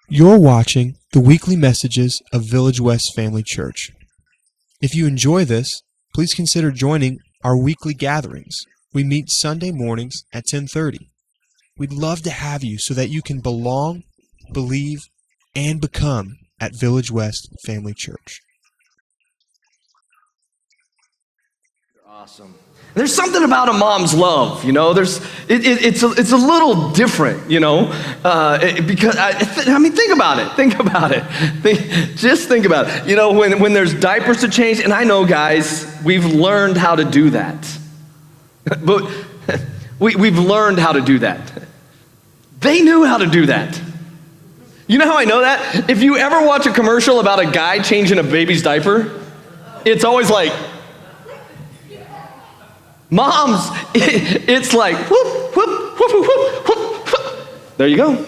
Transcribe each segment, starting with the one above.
You're watching the weekly messages of Village West Family Church. If you enjoy this, please consider joining our weekly gatherings. We meet Sunday mornings at 10:30. We'd love to have you so that you can belong, believe, and become at Village West Family Church. Awesome. There's something about a mom's love, you know. It's a little different, you know, because think about it. Just think about it. You know, when there's diapers to change, and I know, guys, we've learned how to do that, but we've learned how to do that. They knew how to do that. You know how I know that? If you ever watch a commercial about a guy changing a baby's diaper, it's always like, moms, it's like, whoop, whoop, whoop, whoop, whoop, whoop. There you go.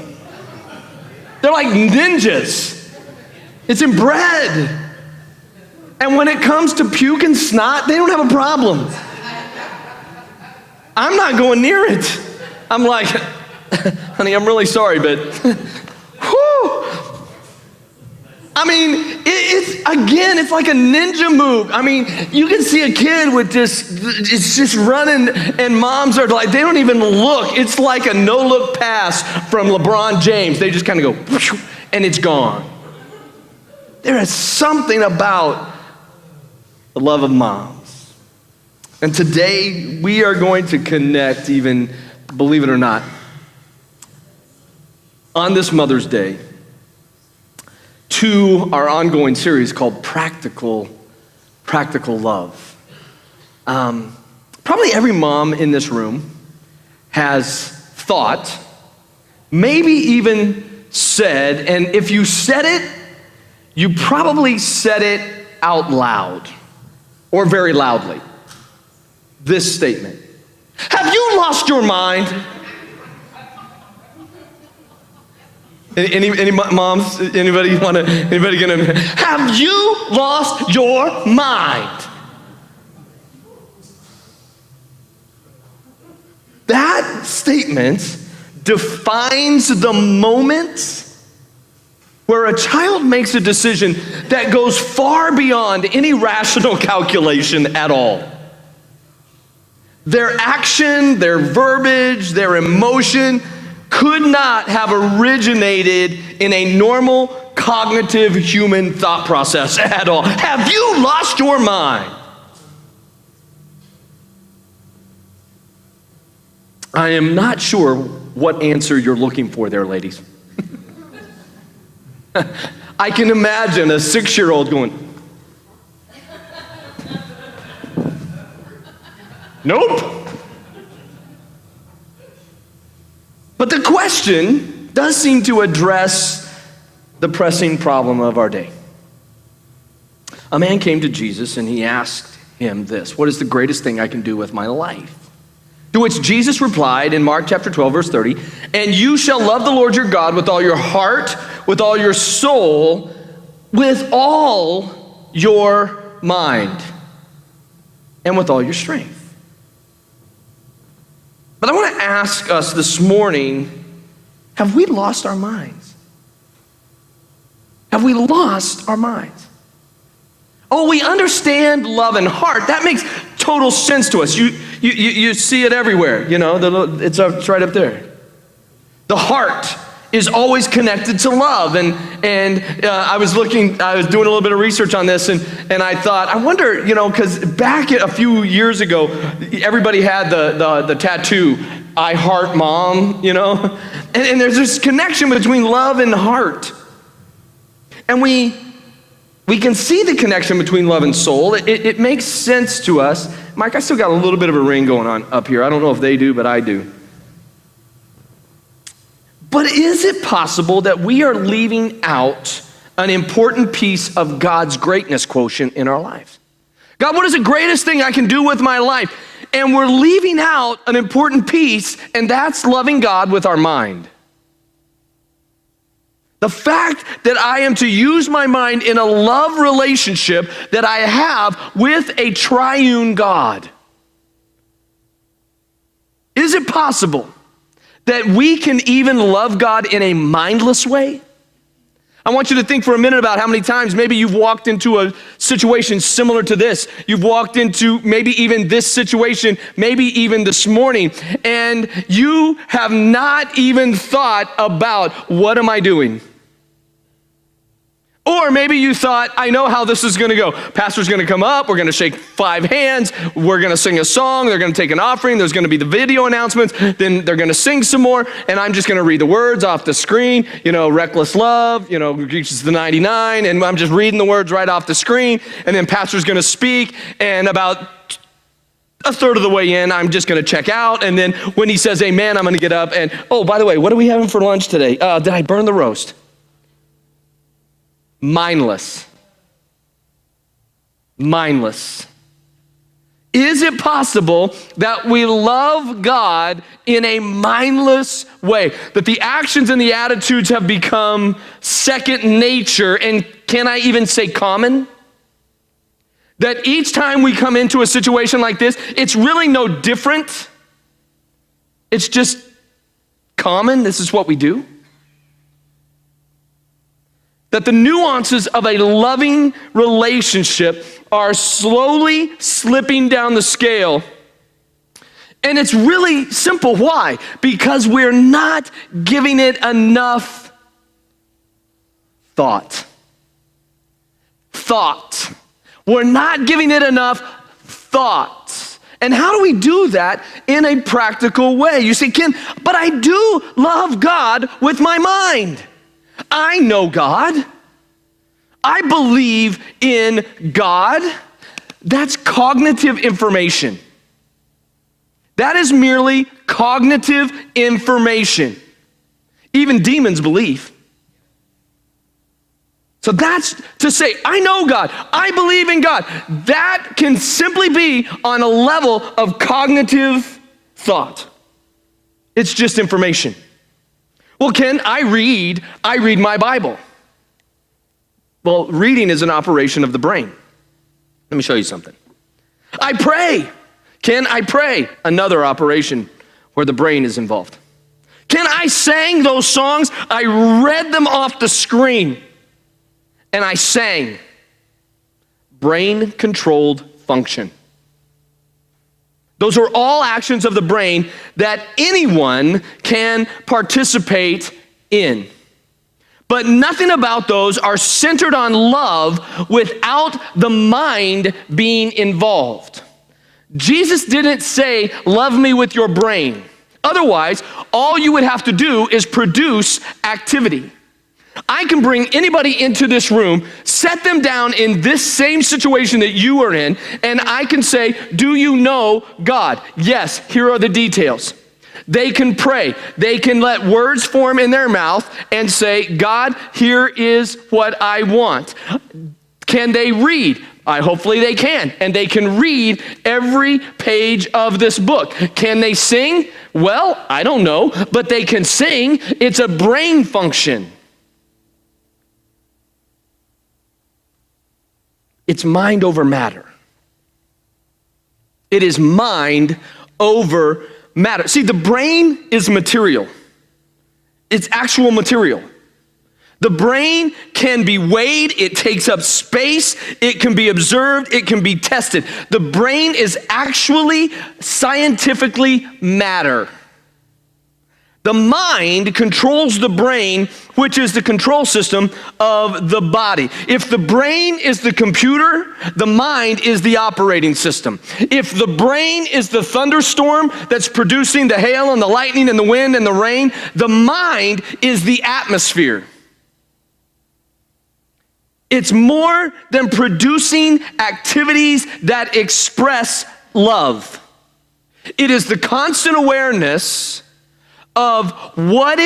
They're like ninjas. It's inbred. And when it comes to puke and snot, they don't have a problem. I'm not going near it. I'm like, honey, I'm really sorry, but whew. I mean, it's like a ninja move. I mean, you can see a kid with it's just running, and moms are like, they don't even look. It's like a no-look pass from LeBron James. They just kind of go, and it's gone. There is something about the love of moms. And today, we are going to connect, even, believe it or not, on this Mother's Day, to our ongoing series called Practical Love. Probably every mom in this room has thought, maybe even said, and if you said it, you probably said it out loud or very loudly. This statement: have you lost your mind? Any moms? Anybody gonna? Have you lost your mind? That statement defines the moment where a child makes a decision that goes far beyond any rational calculation at all. Their action, their verbiage, their emotion could not have originated in a normal cognitive human thought process at all. Have you lost your mind? I am not sure what answer you're looking for there, ladies. I can imagine a 6-year-old going, nope. But the question does seem to address the pressing problem of our day. A man came to Jesus and he asked him this: what is the greatest thing I can do with my life? To which Jesus replied in Mark chapter 12, verse 30, and you shall love the Lord your God with all your heart, with all your soul, with all your mind, and with all your strength. But I want to ask us this morning, have we lost our minds? Have we lost our minds? Oh, we understand love and heart. That makes total sense to us. You see it everywhere, you know, it's right up there. The heart is always connected to love. And I was doing a little bit of research on this, and I thought, I wonder, you know, because back a few years ago, everybody had the tattoo, I heart mom, you know, and there's this connection between love and heart. And we can see the connection between love and soul. It makes sense to us. Mike, I still got a little bit of a ring going on up here. I don't know if they do, but I do. But is it possible that we are leaving out an important piece of God's greatness quotient in our lives? God, what is the greatest thing I can do with my life? And we're leaving out an important piece, and that's loving God with our mind. The fact that I am to use my mind in a love relationship that I have with a triune God. Is it possible that we can even love God in a mindless way? I want you to think for a minute about how many times maybe you've walked into a situation similar to this. You've walked into maybe even this situation, maybe even this morning, and you have not even thought about, what am I doing? Or maybe you thought, I know how this is going to go. Pastor's going to come up. We're going to shake 5 hands. We're going to sing a song. They're going to take an offering. There's going to be the video announcements. Then they're going to sing some more. And I'm just going to read the words off the screen. Reckless love, reaches the 99. And I'm just reading the words right off the screen. And then pastor's going to speak. And about a third of the way in, I'm just going to check out. And then when he says amen, I'm going to get up. And, oh, by the way, what are we having for lunch today? Did I burn the roast? Mindless. Is it possible that we love God in a mindless way? That the actions and the attitudes have become second nature, and can I even say common? That each time we come into a situation like this, it's really no different. It's just common. This is what we do. That the nuances of a loving relationship are slowly slipping down the scale. And it's really simple. Why? Because we're not giving it enough thought. We're not giving it enough thought. And how do we do that in a practical way? You say, Ken, but I do love God with my mind. I know God. I believe in God. That's cognitive information. That is merely cognitive information. Even demons believe. So that's to say, I know God. I believe in God. That can simply be on a level of cognitive thought. It's just information. Well, Ken, I read my Bible. Well, reading is an operation of the brain. Let me show you something. I pray. Ken, I pray. Another operation where the brain is involved. Ken, I sang those songs. I read them off the screen. And I sang. Brain-controlled function. Those are all actions of the brain that anyone can participate in. But nothing about those are centered on love without the mind being involved. Jesus didn't say, love me with your brain. Otherwise, all you would have to do is produce activity. I can bring anybody into this room, set them down in this same situation that you are in, and I can say, do you know God? Yes, here are the details. They can pray. They can let words form in their mouth and say, God, here is what I want. Can they read? Hopefully they can. And they can read every page of this book. Can they sing? Well, I don't know, but they can sing. It's a brain function. It's mind over matter. It is mind over matter. See, the brain is material. It's actual material. The brain can be weighed. It takes up space. It can be observed. It can be tested. The brain is actually scientifically matter. The mind controls the brain, which is the control system of the body. If the brain is the computer, the mind is the operating system. If the brain is the thunderstorm that's producing the hail and the lightning and the wind and the rain, the mind is the atmosphere. It's more than producing activities that express love. It is the constant awareness of what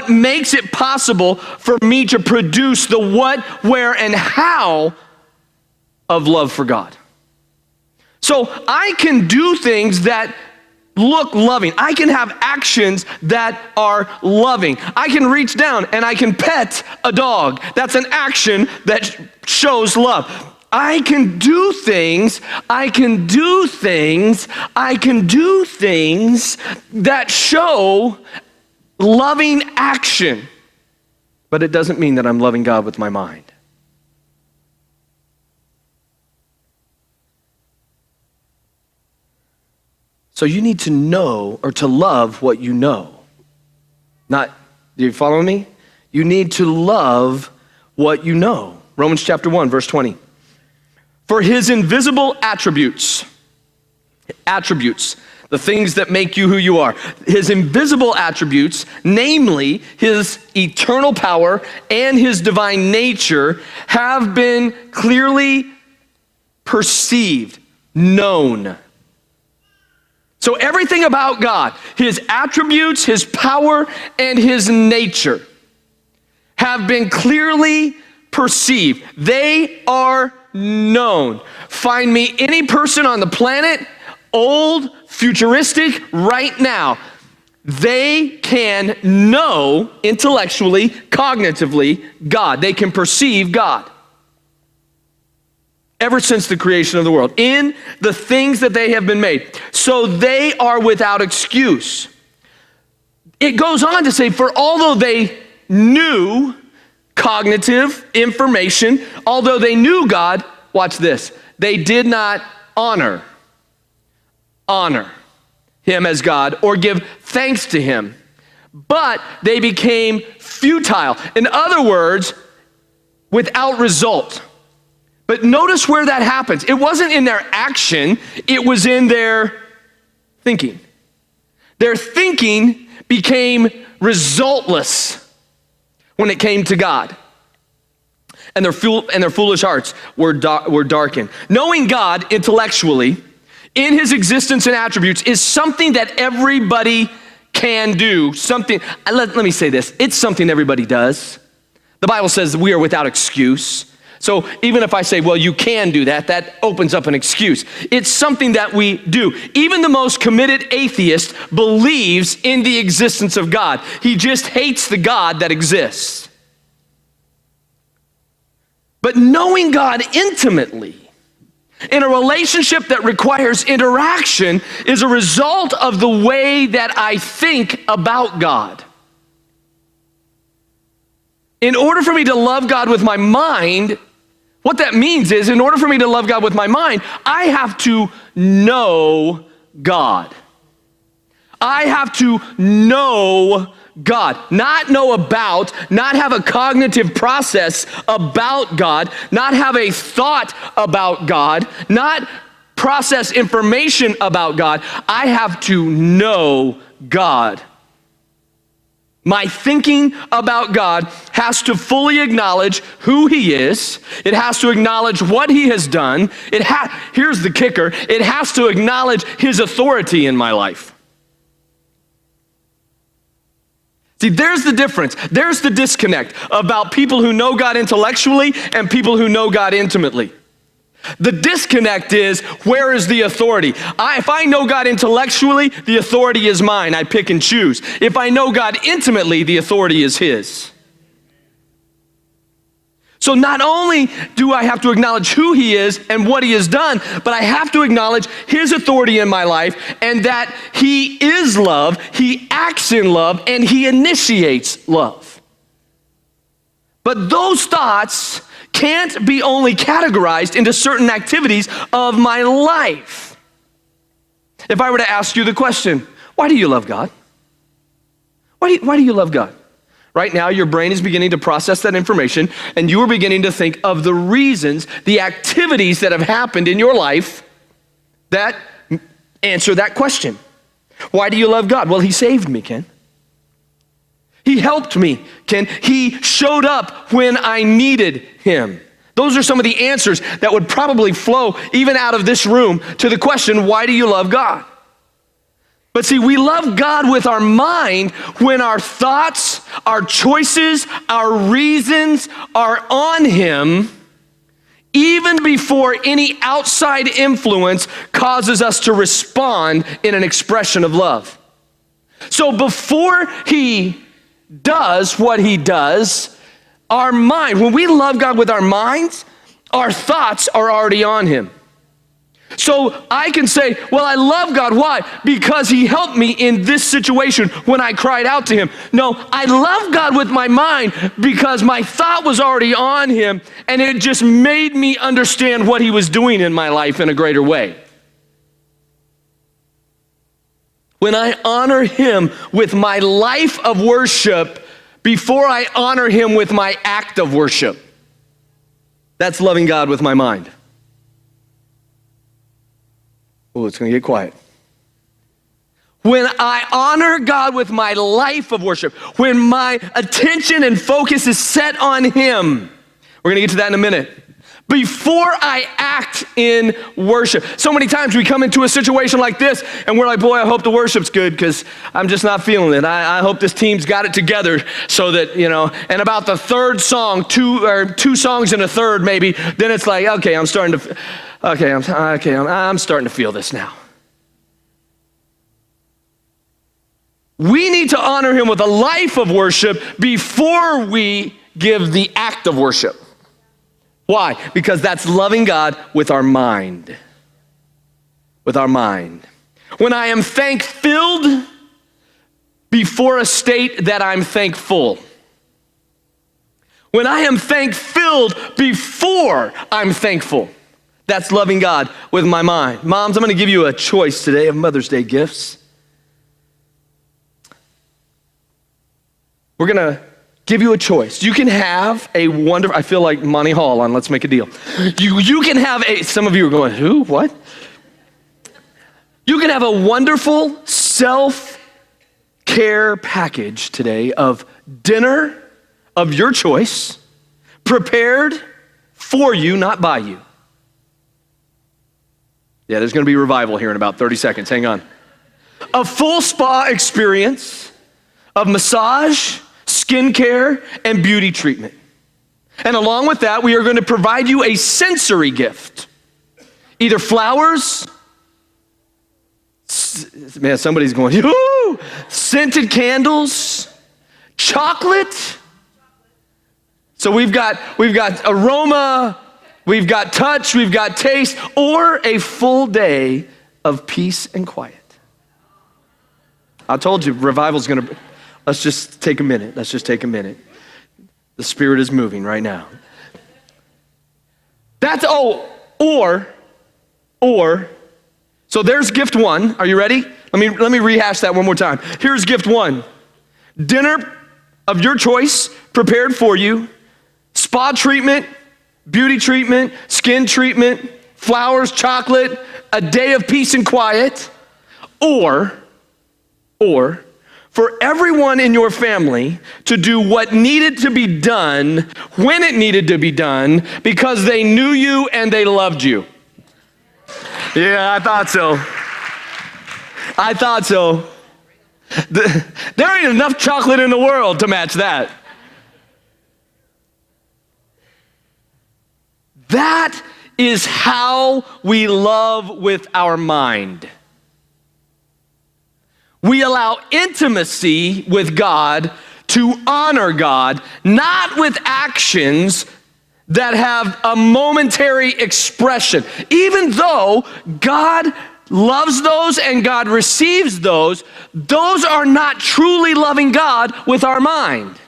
makes it possible for me to produce the what, where, and how of love for God. So I can do things that look loving. I can have actions that are loving. I can reach down and I can pet a dog. That's an action that shows love. I can do things that show loving action. but it doesn't mean that I'm loving God with my mind. So you need to know or to love what you know. Do you follow me? You need to love what you know. Romans chapter 1, verse 20. For his invisible attributes, the things that make you who you are, his invisible attributes, namely his eternal power and his divine nature, have been clearly perceived, known. So everything about God, his attributes, his power, and his nature have been clearly perceived. They are known. Find me any person on the planet, old, futuristic, right now. They can know intellectually, cognitively, God. They can perceive God. Ever since the creation of the world, in the things that they have been made. So they are without excuse. It goes on to say, for although they knew cognitive information, although they knew God, watch this, they did not honor him as God or give thanks to him, but they became futile. In other words, without result. But notice where that happens. It wasn't in their action, it was in their thinking. Their thinking became resultless when it came to God. And their foolish hearts were darkened. Knowing God intellectually in his existence and attributes is something that everybody can do. Let me say this. It's something everybody does. The Bible says we are without excuse. So even if I say, well, you can do that, that opens up an excuse. It's something that we do. Even the most committed atheist believes in the existence of God. He just hates the God that exists. But knowing God intimately in a relationship that requires interaction is a result of the way that I think about God. In order for me to love God with my mind, what that means is, in order for me to love God with my mind, I have to know God. I have to know God. Not know about, not have a cognitive process about God, not have a thought about God, not process information about God. I have to know God. My thinking about God has to fully acknowledge who he is. It has to acknowledge what he has done. Here's the kicker. It has to acknowledge his authority in my life. See, there's the difference. There's the disconnect about people who know God intellectually and people who know God intimately. The disconnect is, where is the authority? If I know God intellectually, the authority is mine. I pick and choose. If I know God intimately, the authority is his. So not only do I have to acknowledge who he is and what he has done, but I have to acknowledge his authority in my life and that he is love, he acts in love, and he initiates love. But those thoughts can't be only categorized into certain activities of my life. If I were to ask you the question, why do you love God? Why do you love God? Right now, your brain is beginning to process that information, and you are beginning to think of the reasons, the activities that have happened in your life that answer that question. Why do you love God? Well, he saved me, Ken. He helped me, Ken. He showed up when I needed him. Those are some of the answers that would probably flow even out of this room to the question, why do you love God? But see, we love God with our mind when our thoughts, our choices, our reasons are on him, even before any outside influence causes us to respond in an expression of love. So before he does what he does, our mind, when we love God with our minds, our thoughts are already on him. So I can say, well, I love God. Why? Because he helped me in this situation when I cried out to him. No, I love God with my mind because my thought was already on him, and it just made me understand what he was doing in my life in a greater way. When I honor him with my life of worship before I honor him with my act of worship, that's loving God with my mind. Oh, it's going to get quiet. When I honor God with my life of worship, when my attention and focus is set on him, we're going to get to that in a minute. Before I act in worship. So many times we come into a situation like this and we're like, boy, I hope the worship's good because I'm just not feeling it. I hope this team's got it together so that, and about the third song, two songs and a third maybe, then it's like, okay, I'm starting to feel this now. We need to honor him with a life of worship before we give the act of worship. Why? Because that's loving God with our mind. With our mind. When I am thank-filled before a state that I'm thankful. When I am thank-filled before I'm thankful. That's loving God with my mind. Moms, I'm going to give you a choice today of Mother's Day gifts. We're going to give you a choice. You can have a wonderful, I feel like Monty Hall on Let's Make a Deal. You can have some of you are going, who, what? You can have a wonderful self-care package today of dinner of your choice, prepared for you, not by you. Yeah, there's going to be revival here in about 30 seconds. Hang on. A full spa experience of massage, skincare, and beauty treatment. And along with that, we are going to provide you a sensory gift. Either flowers, man, somebody's going, ooh, scented candles, chocolate. So we've got aroma, we've got touch, we've got taste, or a full day of peace and quiet. I told you, revival's going to, let's just take a minute. Let's just take a minute. The Spirit is moving right now. So there's gift one. Are you ready? Let me rehash that one more time. Here's gift one. Dinner of your choice, prepared for you. Spa treatment, beauty treatment, skin treatment, flowers, chocolate, a day of peace and quiet, or for everyone in your family to do what needed to be done when it needed to be done because they knew you and they loved you. Yeah, I thought so. There ain't enough chocolate in the world to match that. That is how we love with our mind. We allow intimacy with God to honor God, not with actions that have a momentary expression. Even though God loves those and God receives those are not truly loving God with our mind.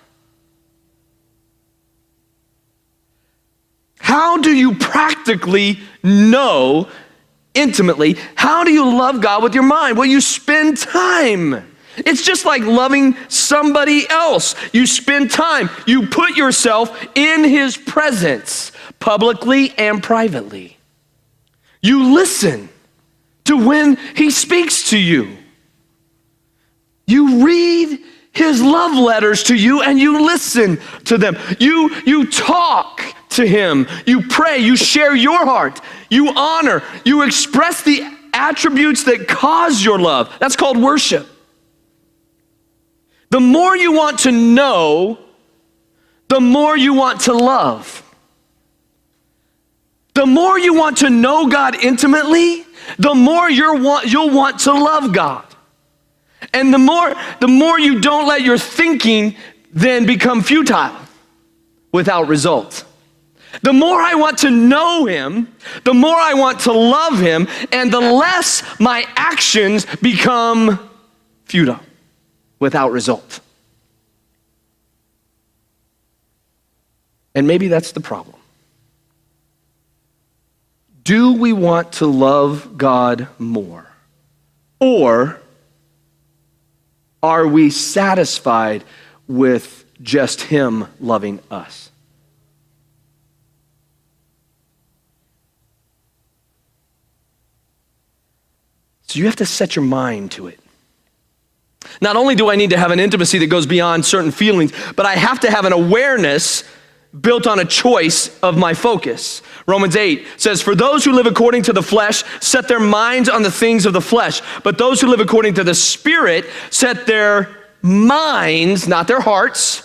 How do you practically know intimately, how do you love God with your mind? Well, you spend time. It's just like loving somebody else. You spend time. You put yourself in his presence, publicly and privately. You listen to when he speaks to you. You read his love letters to you and you listen to them. You talk to him. You pray. You share your heart. You honor. You express the attributes that cause your love. That's called worship. The more you want to know, the more you want to love. The more you want to know God intimately, the more you'll want to love God. And the more you don't let your thinking then become futile without result. The more I want to know him, the more I want to love him, and the less my actions become futile, without result. And maybe that's the problem. Do we want to love God more? Or are we satisfied with just him loving us? So you have to set your mind to it. Not only do I need to have an intimacy that goes beyond certain feelings, but I have to have an awareness built on a choice of my focus. Romans 8 says, "For those who live according to the flesh set their minds on the things of the flesh, but those who live according to the Spirit set their minds," not their hearts,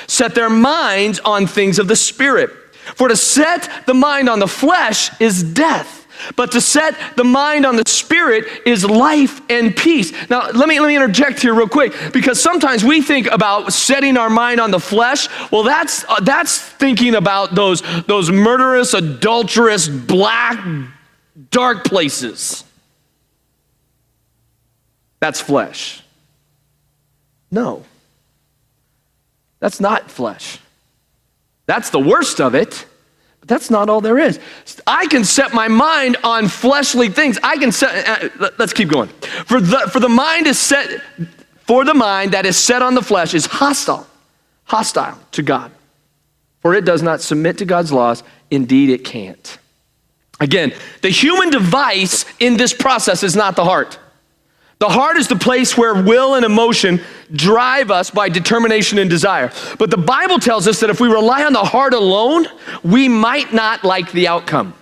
"set their minds on things of the Spirit. For to set the mind on the flesh is death, but to set the mind on the Spirit is life and peace." Now, let me interject here real quick, because sometimes we think about setting our mind on the flesh. Well, that's thinking about those murderous, adulterous, black, dark places. That's flesh. No, that's not flesh. That's the worst of it. But that's not all there is. I can set my mind on fleshly things. I can set, let's keep going. For the mind that is set on the flesh is hostile to God. For it does not submit to God's laws. Indeed, it can't. Again, the human device in this process is not the heart. The heart is the place where will and emotion drive us by determination and desire. But the Bible tells us that if we rely on the heart alone, we might not like the outcome.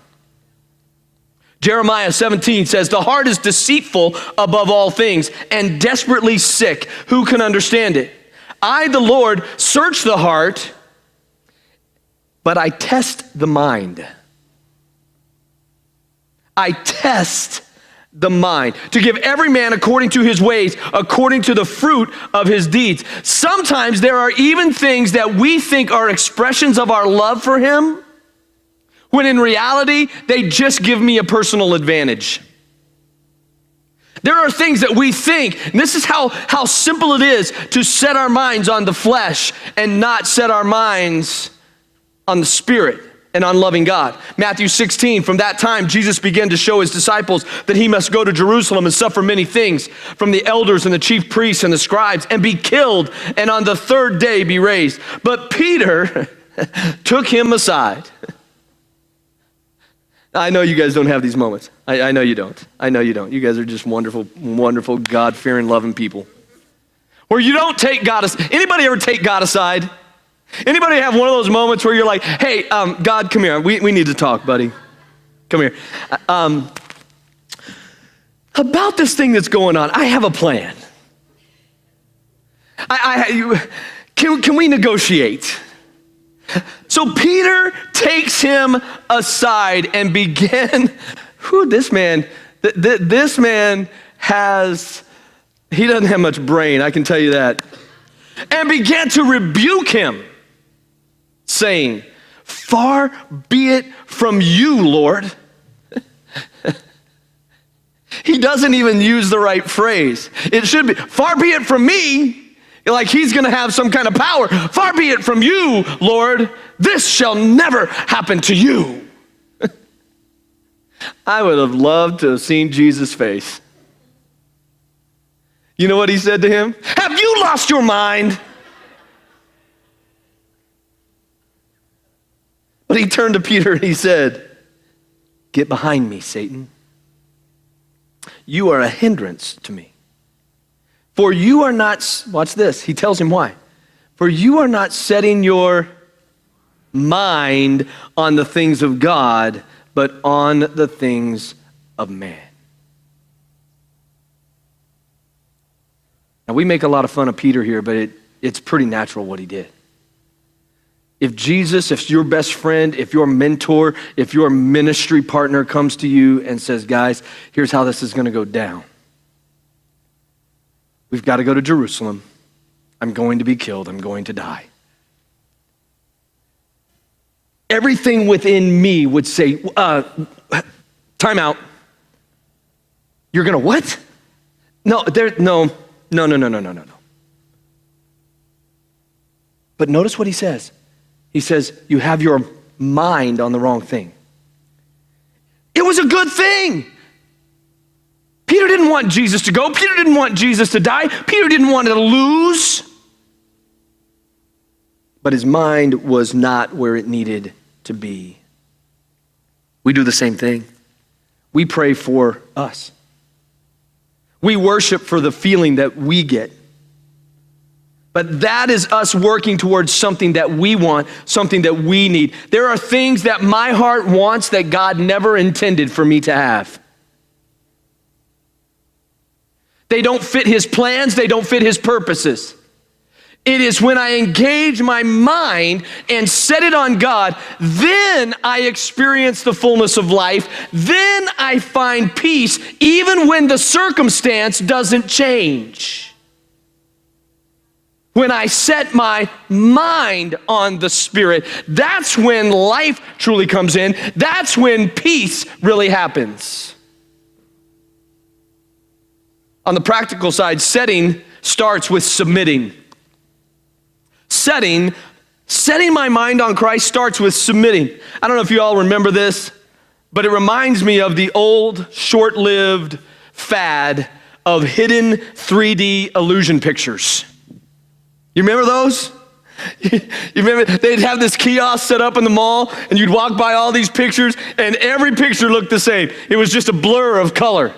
Jeremiah 17 says, "The heart is deceitful above all things and desperately sick. Who can understand it? I, the Lord, search the heart, but I test the mind." I test the mind, to give every man according to his ways, according to the fruit of his deeds. Sometimes there are even things that we think are expressions of our love for him, when in reality, they just give me a personal advantage. There are things that we think, and this is how simple it is to set our minds on the flesh and not set our minds on the Spirit and on loving God. Matthew 16, from that time, Jesus began to show his disciples that he must go to Jerusalem and suffer many things from the elders and the chief priests and the scribes and be killed and on the third day be raised. But Peter took him aside. I know you guys don't have these moments. I know you don't. I know you don't. You guys are just wonderful, wonderful, God-fearing, loving people. Where you don't take God aside. Anybody ever take God aside? Anybody have one of those moments where you're like, "Hey, God, come here. We need to talk, buddy. Come here. About this thing that's going on, I have a plan. Can we negotiate?" So Peter takes him aside and began, this man he doesn't have much brain, I can tell you that, and began to rebuke him, saying, "Far be it from you, Lord." He doesn't even use the right phrase. It should be, "Far be it from me," like he's going to have some kind of power. "Far be it from you, Lord. This shall never happen to you." I would have loved to have seen Jesus' face. You know what he said to him? "Have you lost your mind?" But he turned to Peter and he said, "Get behind me, Satan. You are a hindrance to me. For you are not," watch this, he tells him why. "For you are not setting your mind on the things of God, but on the things of man." Now, we make a lot of fun of Peter here, but it's pretty natural what he did. If Jesus, if your best friend, if your mentor, if your ministry partner comes to you and says, "Guys, here's how this is going to go down. We've got to go to Jerusalem. I'm going to be killed. I'm going to die." everything within me would say, time out. You're gonna what? No. But notice what he says. He says, you have your mind on the wrong thing. It was a good thing. Peter didn't want Jesus to go. Peter didn't want Jesus to die. Peter didn't want to lose. But his mind was not where it needed to be. We do the same thing. We pray for us. We worship for the feeling that we get. But that is us working towards something that we want, something that we need. There are things that my heart wants that God never intended for me to have. They don't fit his plans, they don't fit his purposes. It is when I engage my mind and set it on God, then I experience the fullness of life. Then I find peace, even when the circumstance doesn't change. When I set my mind on the Spirit, that's when life truly comes in. That's when peace really happens. On the practical side, setting starts with submitting. Setting my mind on Christ starts with submitting. I don't know if you all remember this, but it reminds me of the old, short-lived fad of hidden 3D illusion pictures. You remember those? You remember they'd have this kiosk set up in the mall, and you'd walk by all these pictures, and every picture looked the same. It was just a blur of color.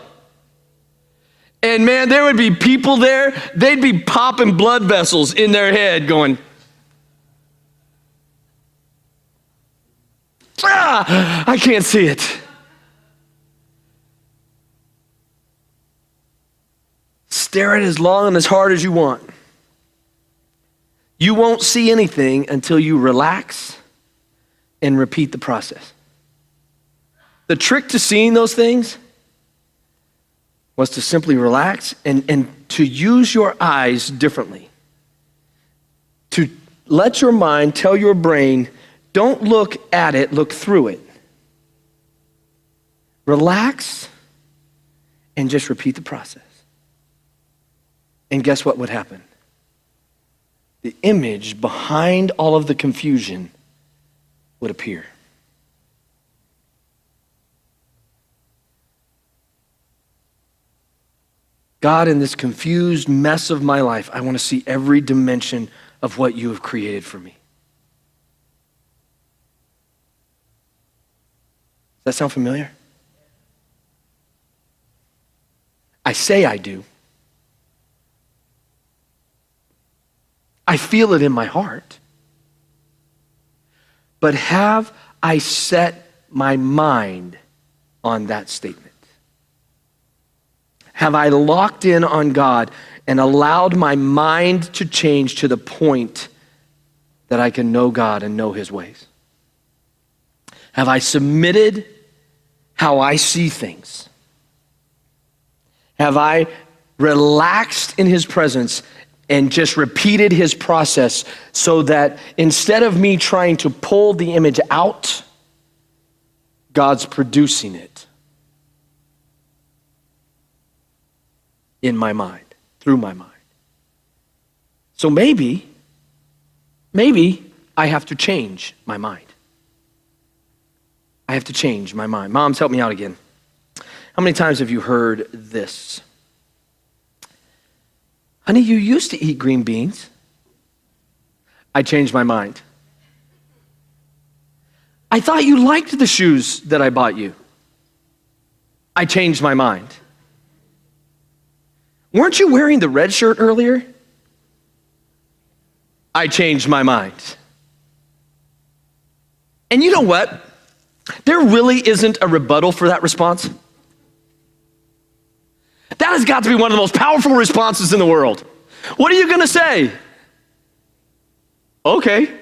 And man, there would be people there, they'd be popping blood vessels in their head going, I can't see it. Stare at it as long and as hard as you want. You won't see anything until you relax and repeat the process. The trick to seeing those things was to simply relax and to use your eyes differently. To let your mind tell your brain, don't look at it, look through it. Relax and just repeat the process. And guess what would happen? The image behind all of the confusion would appear. God, in this confused mess of my life, I want to see every dimension of what you have created for me. Does that sound familiar? I say I do. I feel it in my heart. But have I set my mind on that statement? Have I locked in on God and allowed my mind to change to the point that I can know God and know his ways? Have I submitted how I see things? Have I relaxed in his presence and just repeated his process so that instead of me trying to pull the image out, God's producing it in my mind, through my mind. So maybe I have to change my mind. I have to change my mind. Moms, help me out again. How many times have you heard this? Honey, you used to eat green beans. I changed my mind. I thought you liked the shoes that I bought you. I changed my mind. Weren't you wearing the red shirt earlier? I changed my mind. And you know what? There really isn't a rebuttal for that response. That has got to be one of the most powerful responses in the world. What are you going to say? Okay.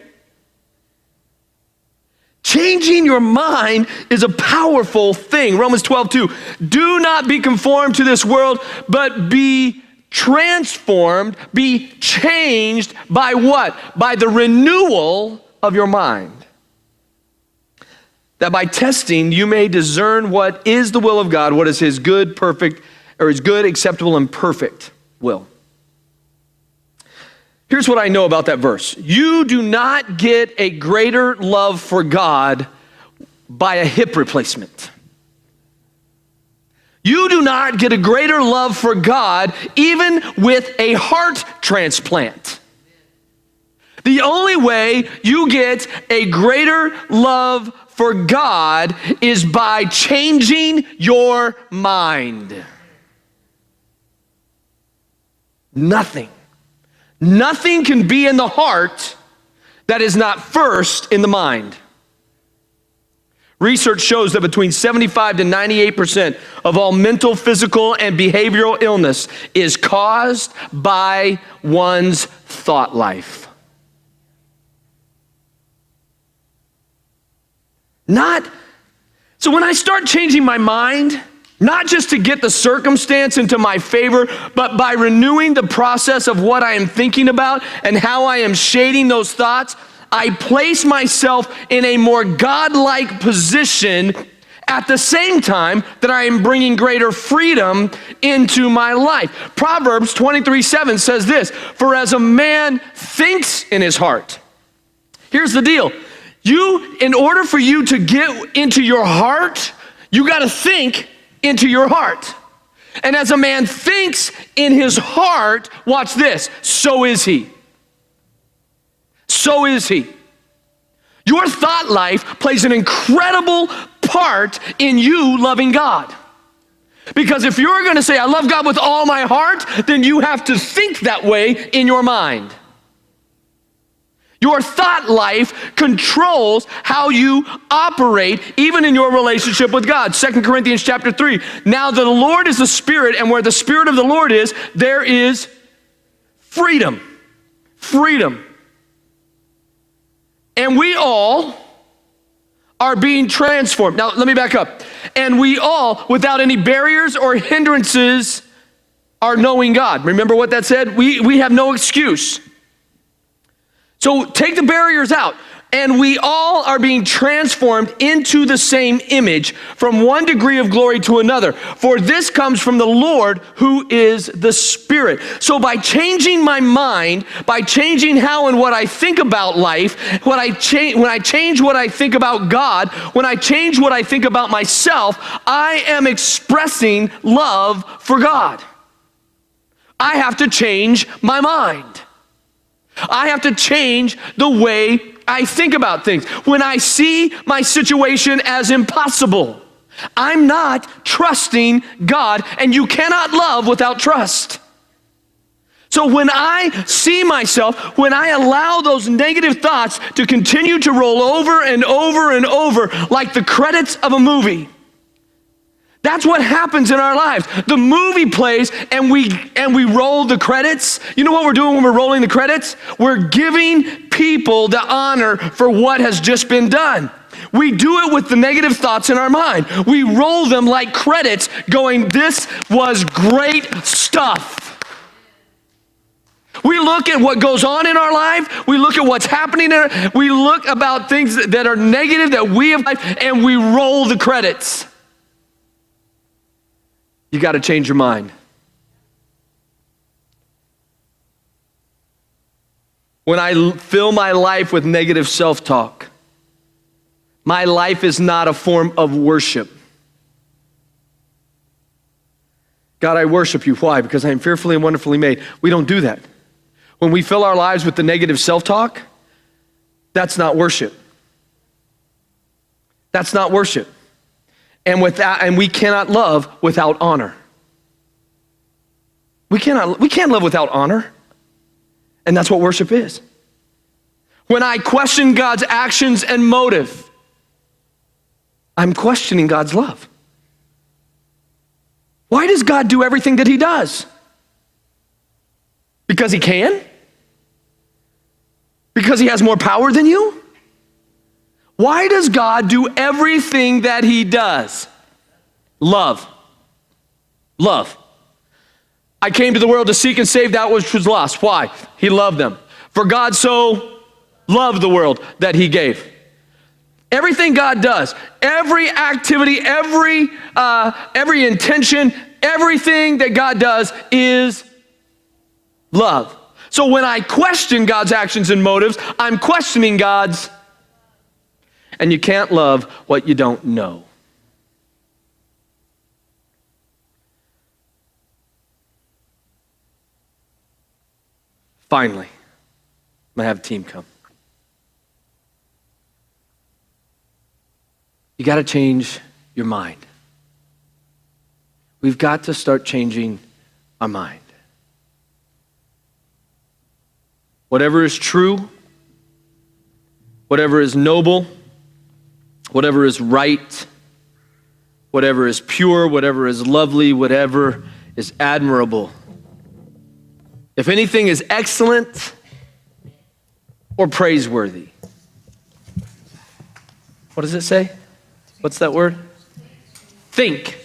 Changing your mind is a powerful thing. Romans 12:2. Do not be conformed to this world, but be transformed, be changed by what? By the renewal of your mind. that by testing you may discern what is the will of God, what is his good, perfect, or his good, acceptable, and perfect will. Here's what I know about that verse. You do not get a greater love for God by a hip replacement. You do not get a greater love for God even with a heart transplant. The only way you get a greater love for God is by changing your mind. Nothing can be in the heart that is not first in the mind. Research shows that between 75 to 98% of all mental, physical, and behavioral illness is caused by one's thought life. So when I start changing my mind, not just to get the circumstance into my favor, but by renewing the process of what I am thinking about and how I am shading those thoughts, I place myself in a more God-like position at the same time that I am bringing greater freedom into my life. Proverbs 23:7 says this, "For as a man thinks in his heart." Here's the deal. In order for you to get into your heart, you got to think into your heart. And as a man thinks in his heart, watch this, so is he. So is he. Your thought life plays an incredible part in you loving God. Because if you're going to say, I love God with all my heart, then you have to think that way in your mind. Your thought life controls how you operate, even in your relationship with God. 2 Corinthians chapter 3. Now the Lord is the Spirit, and where the Spirit of the Lord is, there is freedom. Freedom. And we all are being transformed. Now, let me back up. And we all, without any barriers or hindrances, are knowing God. Remember what that said? We have no excuse. So take the barriers out. And we all are being transformed into the same image from one degree of glory to another. For this comes from the Lord who is the Spirit. So by changing my mind, by changing how and what I think about life, when I change what I think about God, when I change what I think about myself, I am expressing love for God. I have to change my mind. I have to change the way I think about things. When I see my situation as impossible, I'm not trusting God, and you cannot love without trust. So when I see myself, when I allow those negative thoughts to continue to roll over and over and over like the credits of a movie, that's what happens in our lives. The movie plays and we roll the credits. You know what we're doing when we're rolling the credits? We're giving people the honor for what has just been done. We do it with the negative thoughts in our mind. We roll them like credits going, this was great stuff. We look at what goes on in our life. We look at what's happening. We look about things that are negative that we have, and we roll the credits. You got to change your mind. When I fill my life with negative self-talk, my life is not a form of worship. God, I worship you. Why? Because I am fearfully and wonderfully made. We don't do that. When we fill our lives with the negative self-talk, that's not worship. That's not worship. And we cannot love without honor. We can't live without honor. And that's what worship is. When I question God's actions and motive, I'm questioning God's love. Why does God do everything that he does? Because he can? Because he has more power than you? Why does God do everything that he does? Love. Love. I came to the world to seek and save that which was lost. Why? He loved them. For God so loved the world that he gave. Everything God does, every activity, every intention, everything that God does is love. So when I question God's actions and motives, I'm questioning God's, and you can't love what you don't know. Finally, I'm going to have a team come. You got to change your mind. We've got to start changing our mind. Whatever is true, whatever is noble, whatever is right, whatever is pure, whatever is lovely, whatever is admirable. If anything is excellent or praiseworthy. What does it say? What's that word? Think.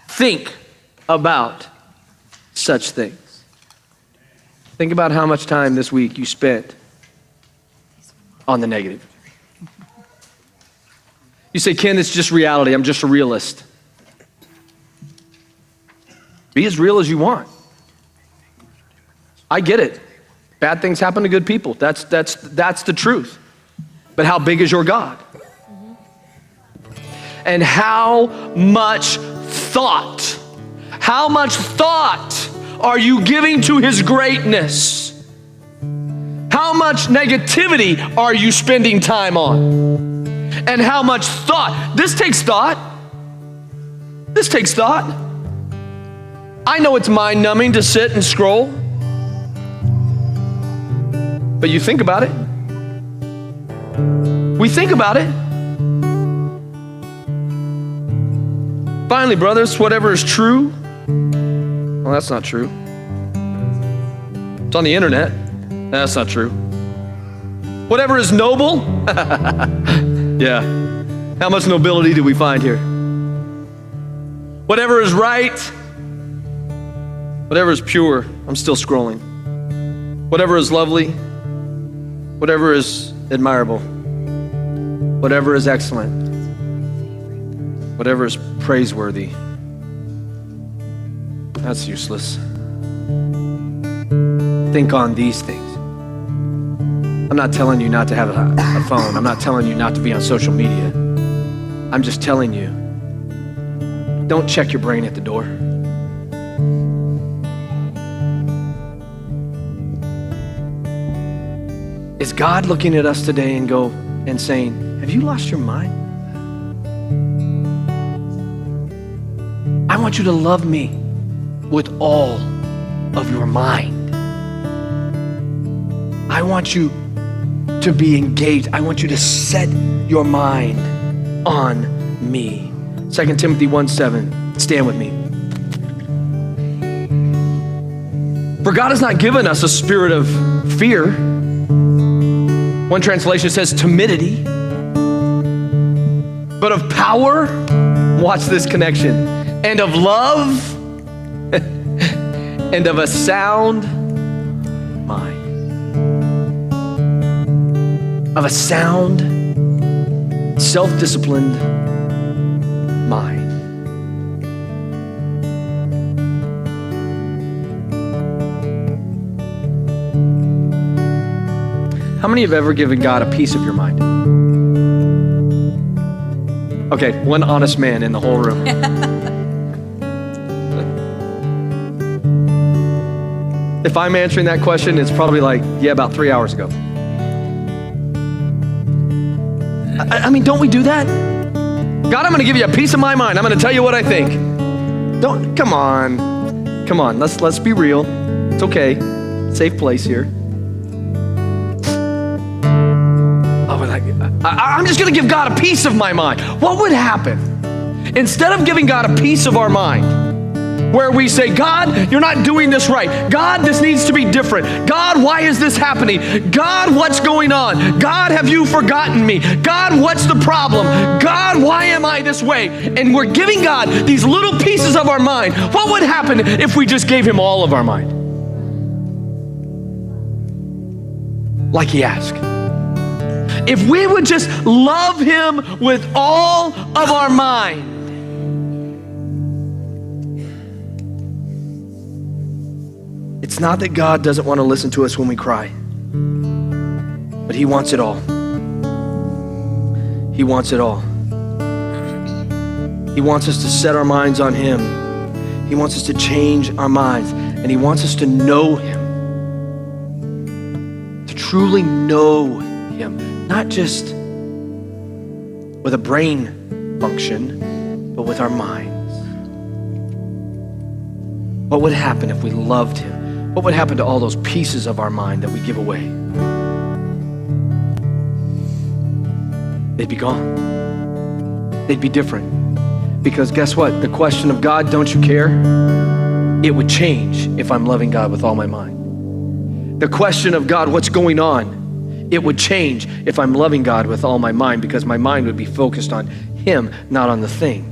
Think about such things. Think about how much time this week you spent on the negative. You say, Ken, it's just reality. I'm just a realist. Be as real as you want. I get it. Bad things happen to good people. That's the truth. But how big is your God? And how much thought are you giving to his greatness? How much negativity are you spending time on? And how much thought? This takes thought. This takes thought. I know it's mind-numbing to sit and scroll. But you think about it. We think about it. Finally, brothers, whatever is true, well, that's not true. It's on the internet. That's not true. Whatever is noble, yeah. How much nobility do we find here? Whatever is right, whatever is pure, I'm still scrolling. Whatever is lovely, whatever is admirable, whatever is excellent, whatever is praiseworthy, that's useless. Think on these things. I'm not telling you not to have a phone. I'm not telling you not to be on social media. I'm just telling you, don't check your brain at the door. Is God looking at us today and saying, have you lost your mind? I want you to love me with all of your mind. I want you to be engaged. I want you to set your mind on me. 2 Timothy 1:7. Stand with me. For God has not given us a spirit of fear. One translation says timidity, but of power, watch this connection, and of love, and of a sound mind. Of a sound, self-disciplined mind. How many have ever given God a piece of your mind? Okay, one honest man in the whole room. If I'm answering that question, it's probably like, yeah, about 3 hours ago. I mean, don't we do that? God, I'm gonna give you a piece of my mind. I'm gonna tell you what I think. Come on, let's be real. It's okay, safe place here. I'm just gonna give God a piece of my mind. What would happen? Instead of giving God a piece of our mind, where we say, God, you're not doing this right. God, this needs to be different. God, why is this happening? God, what's going on? God, have you forgotten me? God, what's the problem? God, why am I this way? And we're giving God these little pieces of our mind. What would happen if we just gave him all of our mind? Like he asked. If we would just love him with all of our mind. It's not that God doesn't want to listen to us when we cry, but he wants it all. He wants it all. He wants us to set our minds on him. He wants us to change our minds, and he wants us to know him, to truly know him, not just with a brain function, but with our minds. What would happen if we loved him? What would happen to all those pieces of our mind that we give away? They'd be gone. They'd be different. Because guess what? The question of God, don't you care? It would change if I'm loving God with all my mind. The question of God, what's going on? It would change if I'm loving God with all my mind, because my mind would be focused on him, not on the thing.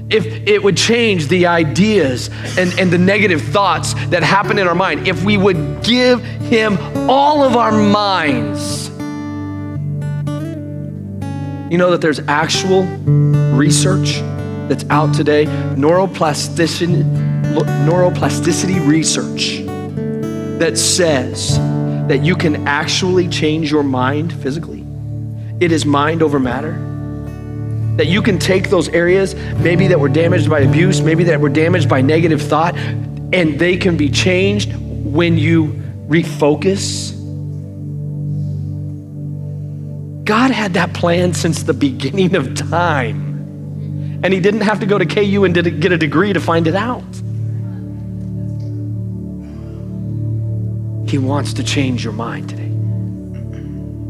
If it would change the ideas and the negative thoughts that happen in our mind, if we would give him all of our minds. You know that there's actual research that's out today, neuroplasticity research that says that you can actually change your mind physically. It is mind over matter. That you can take those areas, maybe that were damaged by abuse, maybe that were damaged by negative thought, and they can be changed when you refocus. God had that plan since the beginning of time. And he didn't have to go to KU and get a degree to find it out. He wants to change your mind today.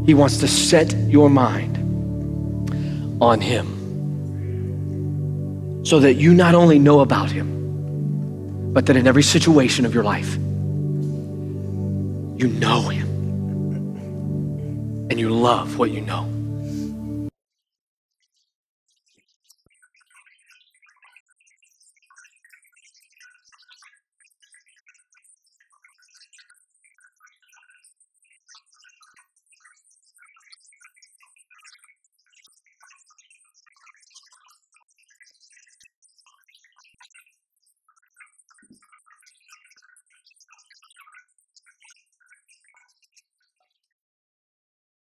He wants to set your mind on him, so that you not only know about him, but that in every situation of your life, you know him and you love what you know.